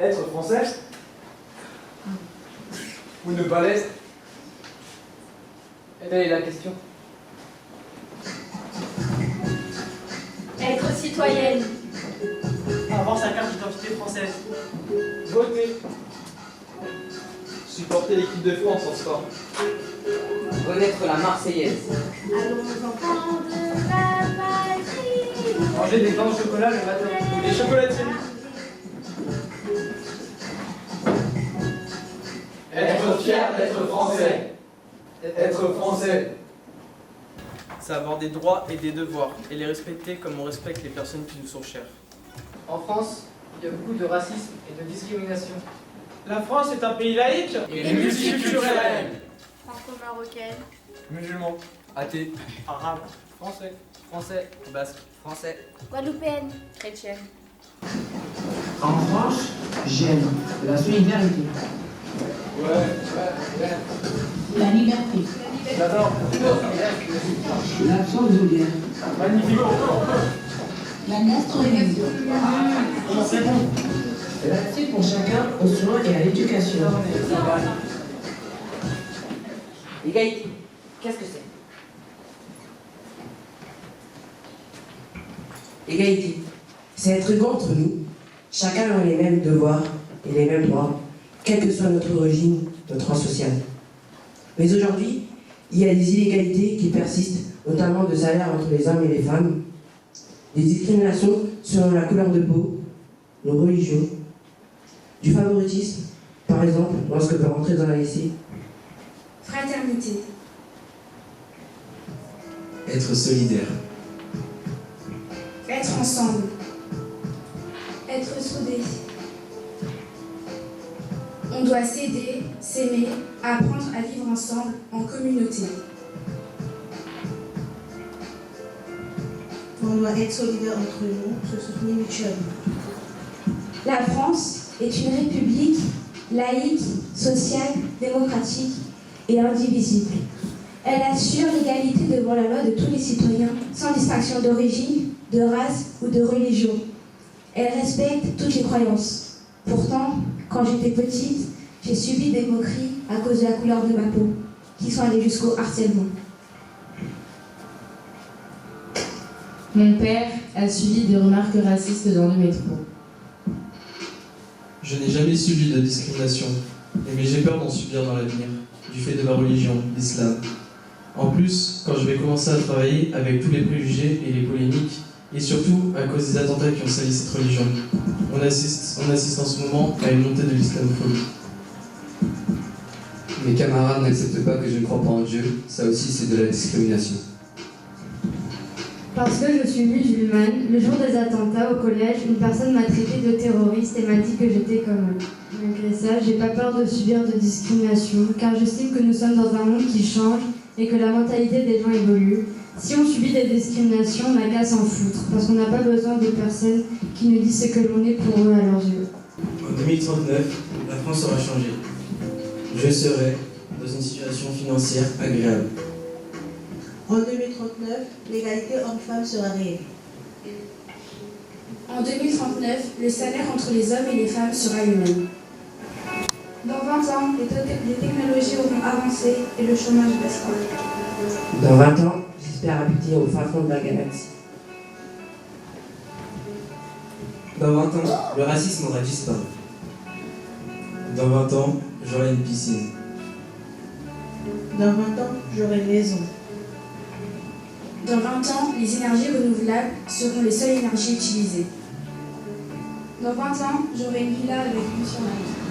Être français ou ne pas l'être? Telle est la question. Être citoyenne. Avoir sa carte d'identité française. Voter. Supporter l'équipe de France en sport. Connaître la Marseillaise. Allons enfants de la patrie. Manger des pains au chocolat le matin. Ou des chocolatiers. Être fier d'être français. Être français. C'est avoir des droits et des devoirs, et les respecter comme on respecte les personnes qui nous sont chères. En France, il y a beaucoup de racisme et de discrimination. La France est un pays laïque Et multiculturel. Franco-marocaine. Musulman. Athée. Arabe, Français. Français. basque. Français. Guadeloupéenne. Chrétienne. En revanche, j'aime la solidarité, Ouais. la liberté, J'adore. l'absence de guerre, Magnifique. la gastronomie, l'accès pour chacun aux soins et à l'éducation, Égalité. Qu'est-ce que c'est? Égalité, c'est être égaux entre nous. Chacun a les mêmes devoirs et les mêmes droits, quelle que soit notre origine, notre rang social. Mais aujourd'hui, il y a des inégalités qui persistent, notamment de salaire entre les hommes et les femmes, des discriminations selon la couleur de peau, nos religions, du favoritisme, par exemple, lorsque peut rentrer dans un lycée. Fraternité. Être solidaire. Être ensemble. Être soudés. On doit s'aider, s'aimer, apprendre à vivre ensemble en communauté. On doit être solidaires entre nous, se soutenir mutuellement. La France est une république laïque, sociale, démocratique et indivisible. Elle assure l'égalité devant la loi de tous les citoyens, sans distinction d'origine, de race ou de religion. Elle respecte toutes les croyances. Pourtant, quand j'étais petite, j'ai subi des moqueries à cause de la couleur de ma peau, qui sont allées jusqu'au harcèlement. Mon père a subi des remarques racistes dans le métro. Je n'ai jamais subi de discrimination, mais j'ai peur d'en subir dans l'avenir, du fait de ma religion, l'islam. En plus, quand je vais commencer à travailler avec tous les préjugés et les polémiques, et surtout à cause des attentats qui ont sali cette religion, on assiste en ce moment à une montée de l'islamophobie. Mes camarades n'acceptent pas que je ne crois pas en Dieu, ça aussi c'est de la discrimination. Parce que je suis musulmane, le jour des attentats au collège, une personne m'a traité de terroriste et m'a dit que j'étais comme eux. Malgré ça, j'ai pas peur de subir de discrimination, car j'estime que nous sommes dans un monde qui change et que la mentalité des gens évolue. Si on subit des discriminations, on n'a qu'à s'en foutre, parce qu'on n'a pas besoin de personnes qui nous disent ce que l'on est pour eux à leurs yeux. En 2039, la France aura changé. Je serai dans une situation financière agréable. En 2039, l'égalité homme-femme sera réelle. En 2039, le salaire entre les hommes et les femmes sera le même. Dans 20 ans, les technologies auront avancé et le chômage baissera. Dans 20 ans, j'espère habiter au fin fond de la galaxie. Dans 20 ans, le racisme aura disparu. Dans 20 ans, j'aurai une piscine. Dans 20 ans, j'aurai une maison. Dans 20 ans, les énergies renouvelables seront les seules énergies utilisées. Dans 20 ans, j'aurai une villa avec vue sur la mer.